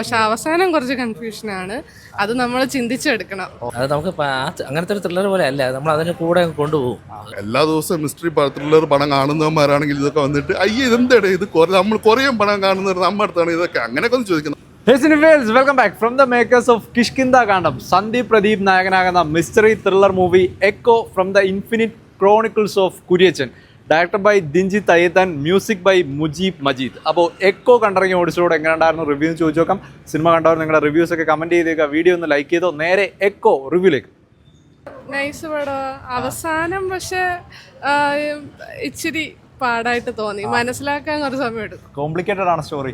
പക്ഷെ അവസാനം കുറച്ച് കൺഫ്യൂഷനാണ്. അത് നമ്മൾ ചിന്തിച്ചെടുക്കണം. അത് നമുക്ക് അങ്ങനത്തെ ഒരു ത്രില്ലർ പോലെ അല്ല, നമ്മൾ അതിന് കൂടെ കൊണ്ടുപോകും. എല്ലാ ദിവസവും മിസ്റ്ററി ത്രില്ലർ പടം കാണുന്നവന്മാരാണെങ്കിൽ ഇതൊക്കെ വന്നിട്ട് അയ്യേ ഇതെന്തേ ഇത് നമ്മൾ കുറേ പടം കാണുന്നവർ നമ്മുടെ അടുത്താണ് ഇതൊക്കെ അങ്ങനെയൊക്കെ ഒന്ന് ചോദിക്കുന്നത്. Welcome back from the makers of Kishkindha Kandam. Sandeep Pradeep നായകനാകുന്ന mystery thriller movie Eko from the infinite chronicles of Kuriachan, director by Dinjith Ayyathan, music by Mujeeb Majeed. അപ്പോൾ എക്കോ കണ്ടിറങ്ങി ഓടിച്ചോട് എങ്ങനെ ഉണ്ടായിരുന്നു റിവ്യൂ എന്ന് ചോദിച്ചു നോക്കാം. സിനിമ കണ്ടവർ നിങ്ങളുടെ റിവ്യൂസ് ഒക്കെ കമൻറ്റ് ചെയ്തേക്കുക, വീഡിയോ ഒന്ന് ലൈക്ക് ചെയ്തോ. നേരെ എക്കോ റിവ്യൂലേക്ക്. നൈസ് പടം. അവസാനം പക്ഷെ ഇച്ചിരി പാടായിട്ട് തോന്നി, മനസ്സിലാക്കാൻ കുറച്ച് സമയം എടുക്കും. കോംപ്ലിക്കേറ്റഡ് ആണ് സ്റ്റോറി.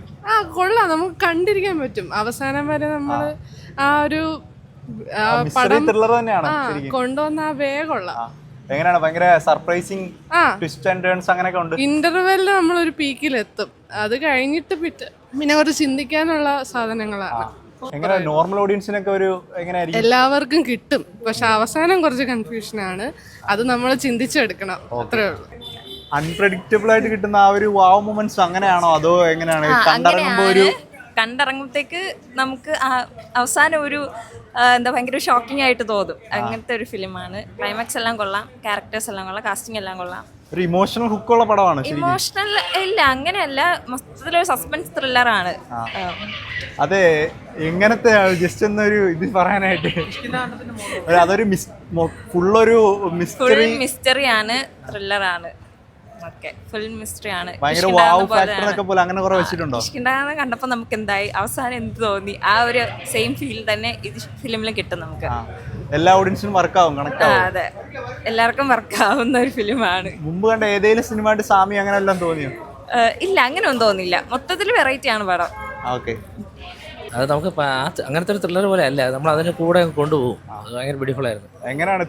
കൊള്ളാം, നമുക്ക് കണ്ടിരിക്കാൻ പറ്റും അവസാനം വരെ. നമ്മൾ ആ ഒരു പടം കൊണ്ടുവന്ന ആ വേ കൊള്ളാം. എങ്ങനെയാണ് ഭയങ്കര സർപ്രൈസിങ് ട്വിസ്റ്റ് ആൻഡ് ടേൺസ് അങ്ങനെയൊക്കെ ഉണ്ട്. ഇന്റർവെല്ലിൽ നമ്മളൊരു പീക്കിലെത്തും, അത് കഴിഞ്ഞിട്ട് പിന്നെ കുറച്ച് ചിന്തിക്കാനുള്ള സാധനങ്ങളാണ്. എങ്ങനെ നോർമൽ ഓഡിയൻസിനൊക്കെ ഒരു എങ്ങനെയായിരിക്കും? എല്ലാവർക്കും കിട്ടും, പക്ഷെ അവസാനം കുറച്ച് കൺഫ്യൂഷനാണ്. അത് നമ്മൾ ചിന്തിച്ചെടുക്കണം, അത്രേ ഉള്ളൂ. അൺപ്രഡിക്റ്റബിൾ ആയിട്ട് കിട്ടുന്ന ആ ഒരു വാവ് മൊമെന്റ്സ് അങ്ങനെയാണോ അതോ എങ്ങനെയാണ് കണ്ടിറങ്ങുമ്പോഴത്തേക്ക് നമുക്ക് അവസാനം ഒരു എന്താ ഭയങ്കര ഷോക്കിംഗ് ആയിട്ട് തോന്നും. അങ്ങനത്തെ ഒരു ഫിലിമാണ്. ക്ലൈമാക്സ് എല്ലാം കൊള്ളാം, ക്യാരക്ടേഴ്സ് എല്ലാം കൊള്ളാം, കാസ്റ്റിംഗ് എല്ലാം കൊള്ളാം. ഒരു ഇമോഷണൽ ഹുക്കുള്ള പടമാണ്. ഇമോഷണൽ ഇല്ല, അങ്ങനെയല്ല, മൊത്തത്തിലൊരു സസ്പെൻസ് ത്രില്ലറാണ്. അതെ, എങ്ങനത്തെ ജസ്റ്റ് എന്നൊരു ഇത് പറയാനായിട്ട് അതൊരു ഫുള്ളൊരു മിസ്റ്ററിയാണ്, ത്രില്ലറാണ്. ഫുൾ മിസ്റ്ററി ആണ്. കണ്ടപ്പോ നമുക്ക് എന്തായി, അവസാനം എന്ത് തോന്നി, ആ ഒരു സെയിം ഫീൽ തന്നെ ഇത് ഫിലിമിൽ കിട്ടും നമുക്ക്. എല്ലാ ഓഡിയൻസിനും വർക്കാവും, അതെ, എല്ലാവർക്കും വർക്കാവുന്ന ഒരു ഫിലിമാണ്. മുമ്പ് കണ്ട ഏതെങ്കിലും സിനിമയായിട്ട് സാമി അങ്ങനെ എല്ലാം തോന്നിയോ? ഇല്ല, അങ്ങനെ ഒന്നും തോന്നില്ല. മൊത്തത്തിൽ വെറൈറ്റി ആണ് പടം. അത് നമുക്ക് അങ്ങനത്തെ ഒരു ത്രില്ലർ പോലെ അല്ല, നമ്മൾ അതിന് കൂടെ കൊണ്ടുപോകും. അത് ഭയങ്കര ബ്യൂട്ടിഫുൾ ആയിരുന്നു. എങ്ങനെയാണ്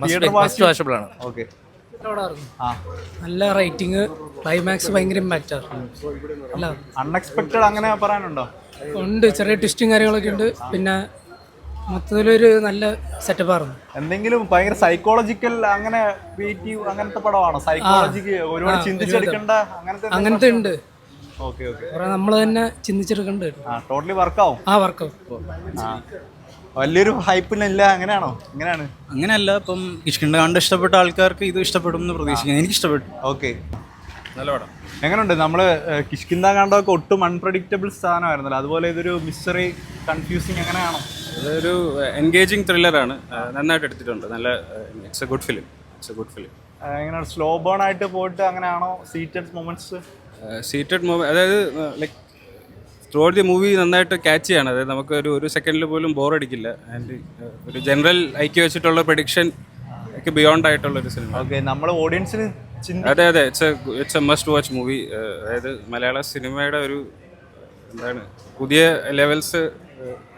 നല്ല റേറ്റിംഗ്, ക്ലൈമാക്സ് ഭയങ്കര ഇമ്പാക്റ്റ് അല്ല, അൺഎക്സ്പെക്ടഡ് അങ്ങനെ പറയാനുണ്ടോ? ഉണ്ട്, ചെറിയ ട്വിസ്റ്റും കാര്യങ്ങളൊക്കെ ഉണ്ട്. പിന്നെ മൊത്തത്തിലൊരു നല്ല സെറ്റപ്പ് ആയിരുന്നു. എന്തെങ്കിലും ഭയങ്കര സൈക്കോളജിക്കൽ അങ്ങനെ ക്രിയേറ്റീവ് അങ്ങനത്തെ പടമാണോ? സൈക്കോളജിക്ക് ഒരുപാട് ചിന്തിച്ചെടുക്കേണ്ട അങ്ങനത്തെ ഉണ്ട്. നമ്മൾ തന്നെ ചിന്തിച്ചെടുക്കേണ്ട. ടോട്ടലി വർക്കാവും. വർക്കാവും. വലിയൊരു ഹൈപ്പില്ല, അങ്ങനെയാണോ? എങ്ങനെയാണ്? അങ്ങനെയല്ല, ഇപ്പം കിഷ്കിന്ദ കാണ്ഡം ഇഷ്ടപ്പെട്ട ആൾക്കാർക്ക് ഇത് ഇഷ്ടപ്പെടും എന്ന് പ്രതീക്ഷിക്കുന്നു. എനിക്ക് ഇഷ്ടപ്പെട്ടു. ഓക്കെ, നല്ല പടം. എങ്ങനെയുണ്ട്? നമ്മൾ കിഷ്കിന്ദ കാണ്ഡമൊക്കെ ഒട്ടും അൺപ്രഡിക്റ്റബിൾ സാധനമായിരുന്നല്ലോ, അതുപോലെ ഇതൊരു മിസ്റ്ററി കൺഫ്യൂസിങ് എങ്ങനെയാണോ? ഇതൊരു എൻഗേജിങ് ത്രില്ലറാണ്, നന്നായിട്ട് എടുത്തിട്ടുണ്ട്. നല്ല ഇറ്റ്സ് എ ഗുഡ് ഫിലിം. എങ്ങനെയാണ്? സ്ലോ ബേൺ ആയിട്ട് പോയിട്ട് അങ്ങനെയാണോ? സീറ്റഡ് മൊമെന്റ്സ് അതായത് like through out the movie നന്നായിട്ട് ക്യാച്ച് ചെയ്യാണ്. അതായത് നമുക്ക് ഒരു സെക്കൻഡിൽ പോലും ബോറടിക്കില്ല. ആൻഡ് ഒരു ജനറൽ ഐക്യ വെച്ചിട്ടുള്ള പ്രഡിക്ഷൻ ഒക്കെ ബിയോണ്ട് ആയിട്ടുള്ള ഒരു സിനിമ. ഓക്കെ, നമ്മൾ ഓഡിയൻസിന് അതെ, it's A must watch movie. അതായത് മലയാള സിനിമയുടെ ഒരു എന്താണ് പുതിയ ലെവൽസ്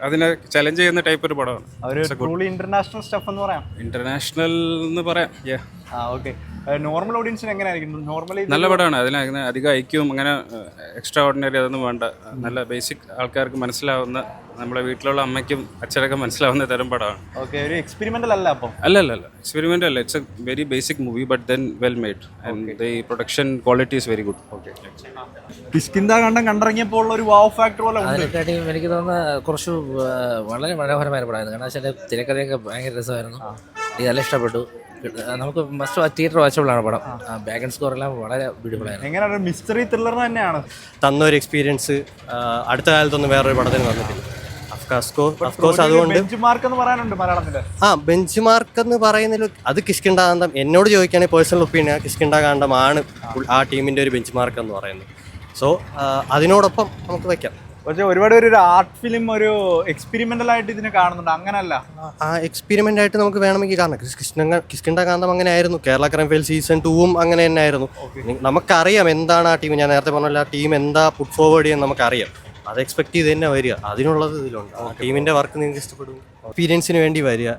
അതിനെ ചലഞ്ച് ചെയ്യുന്ന ടൈപ്പ് ഒരു പടമാണ്. ഇന്റർനാഷണൽ സ്റ്റഫ് എന്ന് പറയാം. ഇന്റർനാഷണൽ എന്ന് പറയാം. ഓക്കെ, നോർമൽ ഓഡിയൻസിന് എങ്ങനെയായിരിക്കും? നോർമലി നല്ല പടമാണ്. അതിന് അധികം ഐക്യവും അങ്ങനെ എക്സ്ട്രാ ഓർഡിനറി അതൊന്നും വേണ്ട. നല്ല ബേസിക് ആൾക്കാർക്ക് മനസ്സിലാവുന്ന, നമ്മുടെ വീട്ടിലുള്ള അമ്മയ്ക്കും അച്ഛനൊക്കെ മനസ്സിലാവുന്ന തരം പടമാണ്. ഓക്കെ, ഒരു എക്സ്പെരിമെന്റൽ അല്ല. അപ്പം അല്ല, എക്സ്പെരിമെന്റൽ അല്ല. It's a very basic movie but then well made and the production quality is very good. Okay, Kishkindha Kandam കണ്ടിറങ്ങിയപ്പോൾ ഒരു വാവ് ഫാക്ടർ പോലെ അതിനെക്കാട്ടിയും എനിക്ക് തോന്നുന്ന കുറച്ച് വളരെ മനോഹരമായ പടമായിരുന്നു. കാരണം വെച്ചാൽ തിരക്കഥയൊക്കെ ഭയങ്കര രസമായിരുന്നു. ഇതെല്ലാം ഇഷ്ടപ്പെട്ടു. നമുക്ക് മസ്റ്റ് തിയേറ്റർ വാച്ചബിളാണ് പടം. ബാക്ക്ഗ്രൗണ്ട് സ്കോർ എല്ലാം വളരെ ബ്യൂട്ടിഫുൾ ആയിരുന്നു. എങ്ങനെയാണ്? മിസ്റ്ററി ത്രില്ലർ തന്നെയാണ് തന്നൊരു എക്സ്പീരിയൻസ് അടുത്ത കാലത്തൊന്നും വേറൊരു പടത്തിന് വന്നിട്ടില്ല. അതുകൊണ്ട് ബെഞ്ച് മാർക്ക് എന്ന് പറയാനുണ്ട് മലയാളത്തില്. ബെഞ്ച് മാർക്ക് എന്ന് പറയുന്നതിൽ അത് കിഷ്കിന്ദ കാണ്ഡം എന്നോട് ചോദിക്കുകയാണെങ്കിൽ പേഴ്സണൽ ഒപ്പീനിയൻ കിഷ്കിന്ദ കാണ്ഡമാണ് ആ ടീമിന്റെ ഒരു ബെഞ്ച് മാർക്ക് എന്ന് പറയുന്നത്. സോ അതിനോടൊപ്പം നമുക്ക് വയ്ക്കാം. പക്ഷേ ഒരുപാട് ഒരു ആർട്ട് ഫിലിം ഒരു എക്സ്പെരിമെന്റൽ ആയിട്ട് ഇതിനെ കാണുന്നുണ്ട്. അങ്ങനല്ല, എക്സ്പെരിമെന്റ് ആയിട്ട് നമുക്ക് വേണമെങ്കിൽ കാണാം. കിഷ്കിന്ദ കാണ്ഡം അങ്ങനെ ആയിരുന്നു. കേരള ക്രൈം ഫയൽ സീസൺ 2 അങ്ങനെ തന്നെ ആയിരുന്നു. നമുക്കറിയാം എന്താണ് ആ ടീം. ഞാൻ നേരത്തെ പറഞ്ഞ ആ ടീം എന്താ പുട്ട് ഫോർവേഡ് ചെയ്യാൻ നമുക്കറിയാം. അത് എക്സ്പെക്ട് ചെയ്ത് തന്നെ വരിക. അതിനുള്ളത് ഇതിലുണ്ട്. ടീമിന്റെ വർക്ക് നിങ്ങൾക്ക് ഇഷ്ടപ്പെടും. എക്സ്പീരിയൻസിന് വേണ്ടി വരിക.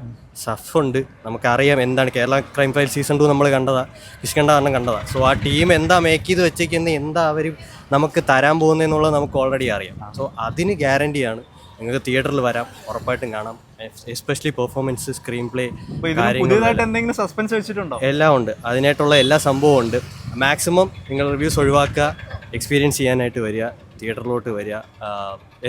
സഫുണ്ട്, നമുക്കറിയാം എന്താണ്. കേരള ക്രൈം ഫയൽ സീസൺ 2 നമ്മൾ കണ്ടതാ, കിഷ്കിന്ദ കാണ്ഡം കണ്ടതാ. സോ ആ ടീം എന്താ മേക്ക് ചെയ്ത് വെച്ചേക്കുന്നത്, എന്താ അവർ നമുക്ക് തരാൻ പോകുന്നതെന്നുള്ളത് നമുക്ക് ഓൾറെഡി അറിയാം. സോ അതിന് ഗ്യാരണ്ടിയാണ്. നിങ്ങൾക്ക് തിയേറ്ററിൽ വരാം, ഉറപ്പായിട്ടും കാണാം. എസ്പെഷ്യലി പെർഫോമൻസ്, സ്ക്രീൻ പ്ലേ, എന്തെങ്കിലും സസ്പെൻസ് വെച്ചിട്ടുണ്ടോ? എല്ലാം ഉണ്ട്. അതിനായിട്ടുള്ള എല്ലാ സംഭവവും ഉണ്ട്. മാക്സിമം നിങ്ങൾ റിവ്യൂസ് ഒഴിവാക്കുക, എക്സ്പീരിയൻസ് ചെയ്യാനായിട്ട് വരിക. തിയേറ്ററിലോട്ട് വരിക,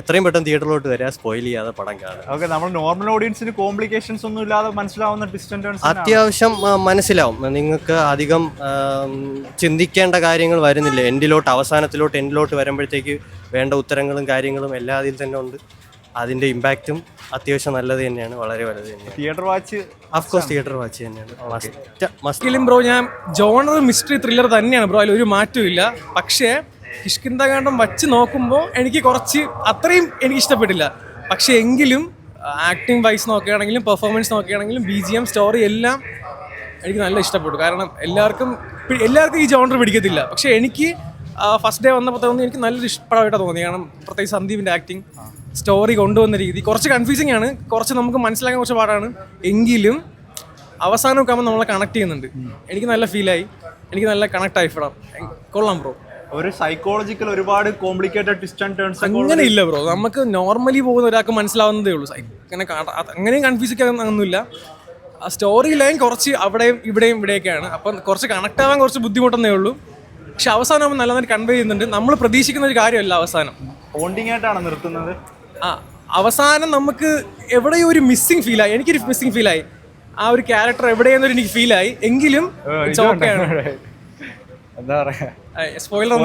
എത്രയും പെട്ടെന്ന് തിയേറ്ററിലോട്ട് വരിക, സ്പോയിൽ ചെയ്യാതെ പടം കാണുക. ഓക്കെ, നമ്മൾ നോർമൽ ഓഡിയൻസിന് കോംപ്ലിക്കേഷൻസ് ഒന്നും ഇല്ലാതെ മനസ്സിലാവുന്ന ട്വിസ്റ്റ് ആൻഡ് ടേൺസ് അത്യാവശ്യം മനസ്സിലാവും. നിങ്ങൾക്ക് അധികം ചിന്തിക്കേണ്ട കാര്യങ്ങൾ വരുന്നില്ല. എൻഡിലോട്ട് വരുമ്പോഴത്തേക്ക് വേണ്ട ഉത്തരങ്ങളും കാര്യങ്ങളും എല്ലാ അതിൽ തന്നെ ഉണ്ട്. അതിൻ്റെ ഇമ്പാക്റ്റും അത്യാവശ്യം നല്ലത് തന്നെയാണ്, വളരെ വലുത് തന്നെയാണ്. Theatre watch of course theatre watch തന്നെയാണ്. ഒരിക്കലും ബ്രോ ഞാൻ ജോണർ മിസ്റ്ററി ത്രില്ലർ തന്നെയാണ് ബ്രോ, അതിൽ ഒരു മാറ്റവും ഇല്ല. പക്ഷേ കിഷ്കിന്ധാകാന്ഡം വച്ച് നോക്കുമ്പോൾ എനിക്ക് കുറച്ച് അത്രയും എനിക്ക് ഇഷ്ടപ്പെട്ടില്ല. പക്ഷേ എങ്കിലും ആക്ടിങ് വൈസ് നോക്കുകയാണെങ്കിലും പെർഫോമൻസ് നോക്കുകയാണെങ്കിലും BGM സ്റ്റോറി എല്ലാം എനിക്ക് നല്ല ഇഷ്ടപ്പെട്ടു. കാരണം എല്ലാവർക്കും ഈ ജോണർ പിടിക്കത്തില്ല. പക്ഷേ എനിക്ക് ഫസ്റ്റ് ഡേ വന്നപ്പോൾ തോന്നി എനിക്ക് നല്ലൊരു ഇഷ്ടപ്പെടാനായിട്ടാണ് തോന്നി. കാരണം പ്രത്യേകിച്ച് സന്ദീപിൻ്റെ ആക്ടിങ്, സ്റ്റോറി കൊണ്ടുവന്ന രീതി കുറച്ച് കൺഫ്യൂസിങ് ആണ്, കുറച്ച് നമുക്ക് മനസ്സിലാക്കാൻ കുറച്ച് പാടാണ്. എങ്കിലും അവസാനമൊക്കെ ആകുമ്പോൾ നമ്മളെ കണക്ട് ചെയ്യുന്നുണ്ട്. എനിക്ക് നല്ല ഫീലായി, എനിക്ക് നല്ല കണക്ട് ആയി പടം. കൊള്ളാം ബ്രോ. ഒരു സൈക്കോളജിക്കൽ ഒരുപാട് കോംപ്ലിക്കേറ്റഡ് ട്വിസ്റ്റ് ആൻഡ് ടേൺസ് അങ്ങനെ ഇല്ല ബ്രോ, നമുക്ക് നോർമലി പോകുന്ന ഒരാൾക്ക് മനസ്സിലാവുന്നതേ ഉള്ളൂ. അങ്ങനെയും കൺഫ്യൂസിക്കാനൊന്നുമില്ല. ആ സ്റ്റോറി ലൈൻ കുറച്ച് അവിടെയും ഇവിടെയൊക്കെയാണ്. അപ്പം കുറച്ച് കണക്ട് ആവാൻ കുറച്ച് ബുദ്ധിമുട്ടെന്നേ ഉള്ളൂ. പക്ഷെ അവസാനം നല്ലതായിട്ട് കൺവേ ചെയ്യുന്നുണ്ട്. നമ്മൾ പ്രതീക്ഷിക്കുന്ന ഒരു കാര്യമല്ല അവസാനം. ബോണ്ടിങ് ആയിട്ടാണ് നിർത്തുന്നത്. അവസാനം നമുക്ക് എവിടെയോ ഒരു മിസ്സിങ് ഫീലായി. എനിക്കൊരു മിസ്സിങ് ഫീലായി. ആ ഒരു ക്യാരക്ടർ എവിടെയെന്നൊരു എനിക്ക് ഫീലായി. എങ്കിലും എന്താ പറയാ, സ്പോയിലർ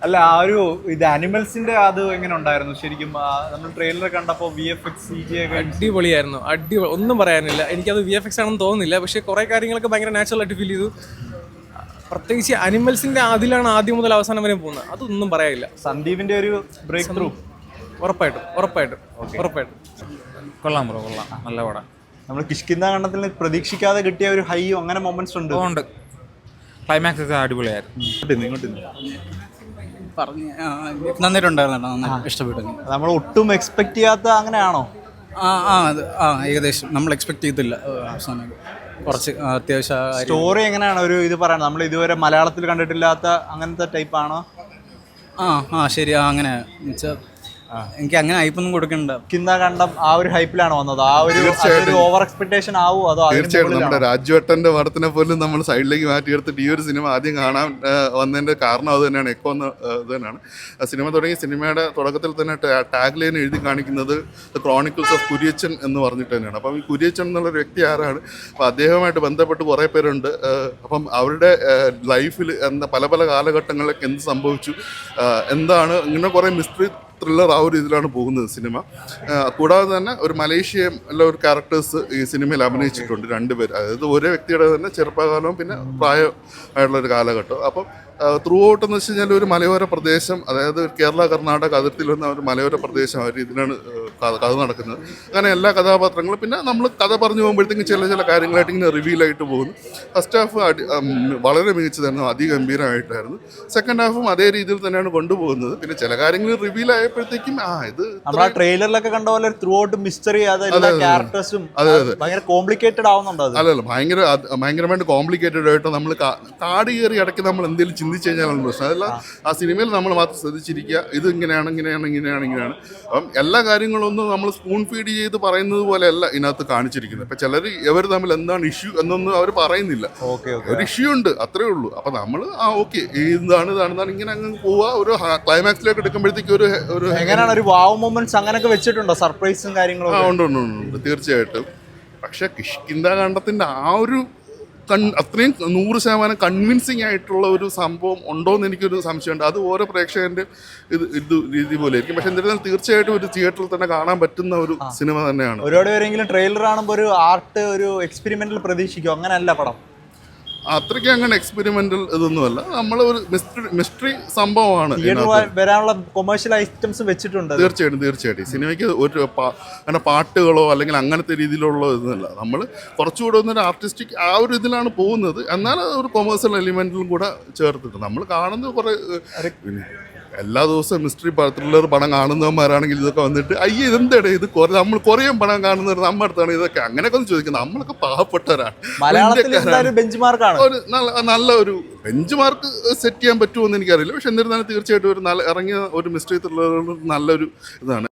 അല്ല ആ ഒരു ഇത് അനിമൽസിന്റെ അത് എങ്ങനെ ഉണ്ടായിരുന്നു ശരിക്കും? നമ്മൾ ട്രെയിലർ കണ്ടപ്പോൾ VFX CGI അടിപൊളിയായിരുന്നു. ഒന്നും പറയാനില്ല. എനിക്കത് VFX ആണെന്ന് തോന്നുന്നില്ല. പക്ഷെ കുറെ കാര്യങ്ങളൊക്കെ ഭയങ്കര നാച്ചുറൽ ആയിട്ട് ഫീൽ ചെയ്തു. പ്രത്യേകിച്ച് അനിമൽസിന്റെ അതിലാണ് ആദ്യം മുതൽ അവസാനം വരെ പോകുന്നത്. അതൊന്നും പറയാനില്ല. സന്ദീപിന്റെ ഒരു ബ്രേക്ക് ത്രൂ ഉറപ്പായിട്ടും. കൊള്ളാം ബ്രോ, കൊള്ളാം, നല്ല പടം. നമ്മൾ കിഷ്കിന്ധാകാന്ഡത്തിൽ പ്രതീക്ഷിക്കാതെ കിട്ടിയ ഒരു ഹൈയോ അങ്ങനെ മൊമെന്റ്സ് ഉണ്ട്. ക്ലൈമാക്സ് ഒക്കെ അടിപൊളിയായിരുന്നു. നന്നായിട്ടുണ്ടായിരുന്നു, ഇഷ്ടപ്പെട്ടു. നമ്മൾ ഒട്ടും എക്സ്പെക്ട് ചെയ്യാത്ത അങ്ങനെയാണോ? ഏകദേശം നമ്മൾ എക്സ്പെക്ട് ചെയ്തില്ല. അവസാനം കുറച്ച് അത്യാവശ്യം സ്റ്റോറി എങ്ങനെയാണ് ഒരു ഇത് പറയണം, നമ്മൾ ഇതുവരെ മലയാളത്തിൽ കണ്ടിട്ടില്ലാത്ത അങ്ങനത്തെ ടൈപ്പ് ആണോ? ശരി, അങ്ങനെ എനിക്ക് അങ്ങനെ ഹൈപ്പൊന്നും കൊടുക്കണ്ട. കിഷ്കിന്ധാകാന്ഡം ആ ഒരു ഹൈപ്പിലാണ് വന്നത്. ആ ഒരു ഓവർ എക്സ്പെക്ടേഷൻ ആവുമോ അതോ? തീർച്ചയായിട്ടും നമ്മുടെ രാജുവേട്ടന്റെ പടത്തിനെ പോലും നമ്മൾ സൈഡിലേക്ക് മാറ്റിയെടുത്തിട്ട് ഈ ഒരു സിനിമ ആദ്യം കാണാൻ വന്നതിന്റെ കാരണം അത് തന്നെയാണ്. എക്കോ എന്ന ഇത് തന്നെയാണ്. സിനിമ തുടങ്ങി സിനിമയുടെ തുടക്കത്തിൽ തന്നെ ടാഗ് ലൈൻ എഴുതി കാണിക്കുന്നത് ദ ക്രോണിക്കിൾസ് ഓഫ് കുര്യച്ചൻ എന്ന് പറഞ്ഞിട്ട് തന്നെയാണ്. അപ്പം ഈ കുര്യച്ചൻ എന്നുള്ളൊരു വ്യക്തി ആരാണ്? അപ്പോൾ അദ്ദേഹവുമായിട്ട് ബന്ധപ്പെട്ട് കുറേ പേരുണ്ട്. അപ്പം അവരുടെ ലൈഫിൽ പല കാലഘട്ടങ്ങളിലൊക്കെ എന്ത് സംഭവിച്ചു, എന്താണ്, ഇങ്ങനെ കുറേ മിസ്റ്ററി ത്രില്ലർ ആ ഒരു ഇതിലാണ് പോകുന്നത് സിനിമ. കൂടാതെ തന്നെ ഒരു മലേഷ്യയും എല്ലാ ഒരു ക്യാരക്ടേഴ്സ് ഈ സിനിമയിൽ അഭിനയിച്ചിട്ടുണ്ട്, 2 പേര്. അതായത് ഒരേ വ്യക്തിയുടെ തന്നെ ചെറുപ്പകാലവും പിന്നെ പ്രായമായിട്ടുള്ളൊരു കാലഘട്ടം. അപ്പം ത്രൂ ഔട്ട് എന്ന് വെച്ച് കഴിഞ്ഞാൽ ഒരു മലയോര പ്രദേശം, അതായത് കേരള കർണാടക അതിർത്തിയിൽ വന്ന ഒരു മലയോര പ്രദേശം ആ ഇതിലാണ് കഥ നടക്കുന്നത്. അങ്ങനെ എല്ലാ കഥാപാത്രങ്ങളും പിന്നെ നമ്മൾ കഥ പറഞ്ഞു പോകുമ്പോഴത്തേക്കും ചില കാര്യങ്ങളായിട്ട് ഇങ്ങനെ റിവീലായിട്ട് പോകുന്നു. ഫസ്റ്റ് ഹാഫ് വളരെ മികച്ചതായിരുന്നു, അതിഗംഭീരമായിട്ടായിരുന്നു. സെക്കൻഡ് ഹാഫും അതേ രീതിയിൽ തന്നെയാണ് കൊണ്ടുപോകുന്നത്. പിന്നെ ചില കാര്യങ്ങൾ റിവീൽ ആയപ്പോഴത്തേക്കും ഇത് നമ്മൾ ട്രെയിലറിലൊക്കെ കണ്ട പോലെ ത്രൂ ഔട്ട് മിസ്റ്ററി, ക്യാരക്ടേഴ്സും ഭയങ്കര കോംപ്ലിക്കേറ്റഡ് ആവുന്നുണ്ടോ? അല്ലല്ല, ഭയങ്കരമായിട്ട് കോംപ്ലിക്കേറ്റഡ് ആയിട്ട് നമ്മൾ കാട് കയറി ഇടയ്ക്ക് നമ്മൾ എന്തെങ്കിലും ചിന്തിച്ചു കഴിഞ്ഞാലാണ് പ്രശ്നം. അതല്ല, ആ സിനിമയിൽ നമ്മൾ മാത്രം ശ്രദ്ധിച്ചിരിക്കുക, ഇത് ഇങ്ങനെയാണ്. അപ്പം എല്ലാ കാര്യങ്ങളൊന്നും നമ്മൾ സ്പൂൺ ഫീഡ് ചെയ്ത് പറയുന്നത് പോലെയല്ല ഇതിനകത്ത് കാണിച്ചിരിക്കുന്നത്. ഇപ്പം ചിലർ ഇവർ തമ്മിൽ എന്താണ് ഇഷ്യൂ എന്നൊന്നും അവർ പറയുന്നില്ല. ഒരു ഇഷ്യൂ ഉണ്ട്, അത്രേ ഉള്ളൂ. അപ്പം നമ്മൾ ഓക്കെ ഇതാണ് ഇങ്ങനെ അങ്ങ് പോവുക. ഒരു ക്ലൈമാക്സിലേക്ക് എടുക്കുമ്പോഴത്തേക്ക് ഒരു എങ്ങനെയാണ് ഒരു വാവ് മൊമെന്റ്സ് അങ്ങനെയൊക്കെ വെച്ചിട്ടുണ്ടോ? സർപ്രൈസും കാര്യങ്ങളും ഉണ്ട് തീർച്ചയായിട്ടും. പക്ഷെ കിഷ്കിന്ധാകാന്ഡത്തിന്റെ ആ ഒരു അത്രയും 100% കൺവിൻസിങ് ആയിട്ടുള്ള ഒരു സംഭവം ഉണ്ടോയെന്ന് എനിക്കൊരു സംശയമുണ്ട്. അത് ഓരോ പ്രേക്ഷകൻ്റെ ഇത് രീതി പോലെ ആയിരിക്കും. പക്ഷെ എന്നിരുന്നാലും തീർച്ചയായിട്ടും ഒരു തിയേറ്ററിൽ തന്നെ കാണാൻ പറ്റുന്ന ഒരു സിനിമ തന്നെയാണ്. ഒരുപാട് പേരെങ്കിലും ട്രെയിലർ കാണുമ്പോൾ ഒരു ആർട്ട്, ഒരു എക്സ്പെരിമെന്റൽ പ്രതീക്ഷിക്കും. അങ്ങനെയല്ല പടം. അത്രയ്ക്ക് അങ്ങനെ എക്സ്പെരിമെന്റൽ ഇതൊന്നുമല്ല. നമ്മൾ ഒരു മിസ്റ്ററി സംഭവമാണ്. വരാനുള്ള കൊമേഴ്ഷ്യൽ ഐറ്റംസ് വെച്ചിട്ടുണ്ട്. തീർച്ചയായിട്ടും സിനിമയ്ക്ക് ഒരു അങ്ങനെ പാട്ടുകളോ അല്ലെങ്കിൽ അങ്ങനത്തെ രീതിയിലുള്ള ഇതൊന്നുമല്ല. നമ്മൾ കുറച്ചുകൂടെ ഒന്നൊരു ആർട്ടിസ്റ്റിക് ആ ഒരു ഇതിലാണ് പോകുന്നത്. എന്നാൽ ഒരു കൊമേഴ്സ്യൽ എലിമെന്റിലും കൂടെ ചേർത്തിട്ട് നമ്മൾ കാണുന്നത് കുറേ എല്ലാ ദിവസവും മിസ്റ്ററി ത്രില്ലർ പടം കാണുന്നവന്മാരാണെങ്കിൽ ഇതൊക്കെ വന്നിട്ട് ഇതെന്താണ് ഇത് നമ്മൾ കൊറിയൻ പടം കാണുന്നവർ നമ്മുടെ അടുത്താണ് ഇതൊക്കെ അങ്ങനെയൊക്കെ ഒന്ന് ചോദിക്കുന്നത്. നമ്മളൊക്കെ പാവപ്പെട്ടവരാണ്. ഒരു നല്ല ഒരു ബെഞ്ച് മാർക്ക് സെറ്റ് ചെയ്യാൻ പറ്റുമോ എന്ന് എനിക്കറിയില്ല. പക്ഷെ എന്നിരുന്നാലും തീർച്ചയായിട്ടും ഒരു ഇറങ്ങിയ ഒരു മിസ്റ്ററി ത്രില്ലർ നല്ലൊരു ഇതാണ്.